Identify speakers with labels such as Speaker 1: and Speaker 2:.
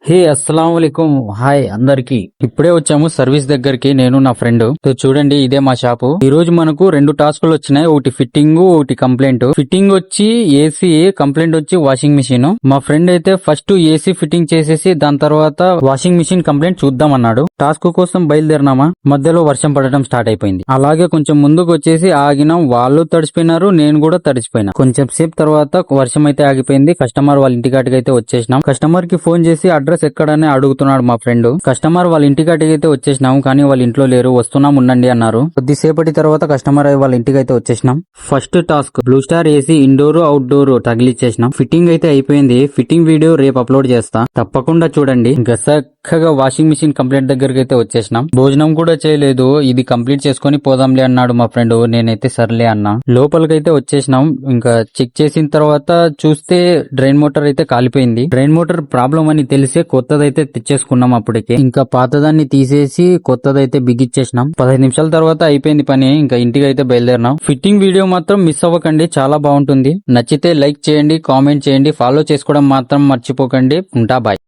Speaker 1: హే అస్సలాముఅలైకుం hi అందరికి. ఇప్పుడే వచ్చాము సర్వీస్ దగ్గరికి నేను నా ఫ్రెండ్. చూడండి ఇదే మా షాపు. ఈ రోజు మనకు రెండు టాస్కులు వచ్చినాయి, ఒకటి ఫిట్టింగ్ ఒకటి కంప్లైంట్. ఫిట్టింగ్ వచ్చి ఏసీ, కంప్లైంట్ వచ్చి వాషింగ్ మిషన్. మా ఫ్రెండ్ అయితే ఫస్ట్ ఏసీ ఫిట్టింగ్ చేసేసి దాని తర్వాత వాషింగ్ మిషన్ కంప్లైంట్ చూద్దాం అన్నాడు. టాస్క్ కోసం బయలుదేరినామా, మధ్యలో వర్షం పడటం స్టార్ట్ అయిపోయింది. అలాగే కొంచెం ముందుకు వచ్చేసి ఆగినాం, వాళ్ళు తడిసిపోయినారు, నేను కూడా తడిసిపోయినా. కొంచెం సేపు తర్వాత వర్షం అయితే ఆగిపోయింది. కస్టమర్ వాళ్ళ ఇంటికాటికి అయితే వచ్చేసినాం. కస్టమర్ కి ఫోన్ చేసి అడ్రస్ ఎక్కడనే అడుగుతున్నాడు మా ఫ్రెండ్. కస్టమర్ వాళ్ళ ఇంటికాటికి అయితే వచ్చేసినాం, కానీ వాళ్ళ ఇంట్లో లేరు, వస్తున్నాం ఉండండి అన్నారు. కొద్దిసేపటి తర్వాత కస్టమర్ వాళ్ళ ఇంటికి అయితే వచ్చేసినాం. First task Blue Star AC indoor outdoor తగిలిచ్చేసినాం. ఫిట్టింగ్ అయితే అయిపోయింది. ఫిట్టింగ్ వీడియో రేపు అప్లోడ్ చేస్తా, తప్పకుండా చూడండి. ఇంకా చక్కగా వాషింగ్ మిషన్ కంప్లీట్ దగ్గరికి అయితే వచ్చేసినాం. భోజనం కూడా చేయలేదు, ఇది కంప్లీట్ చేసుకుని పోదాంలే అన్నాడు మా ఫ్రెండ్. నేనైతే సర్లే అన్నా. లోపలికైతే వచ్చేసినాం. ఇంకా చెక్ చేసిన తర్వాత చూస్తే డ్రైన్ మోటార్ అయితే కాలిపోయింది. డ్రైన్ మోటార్ ప్రాబ్లం అని తెలిసే కొత్తదైతే తెచ్చేసుకున్నాం అప్పటికే. ఇంకా పాతదాన్ని తీసేసి కొత్తదైతే బిగిచ్చేసినాం. 15 నిమిషాల తర్వాత అయిపోయింది పని. ఇంకా ఇంటికి అయితే బయలుదేరినాం. ఫిట్టింగ్ వీడియో మాత్రం మిస్ అవ్వకండి, చాలా బాగుంటుంది. నచ్చితే లైక్ చేయండి, కామెంట్ చేయండి, ఫాలో చేసుకోవడం మాత్రం మర్చిపోకండి. ఉంటా, బాయ్.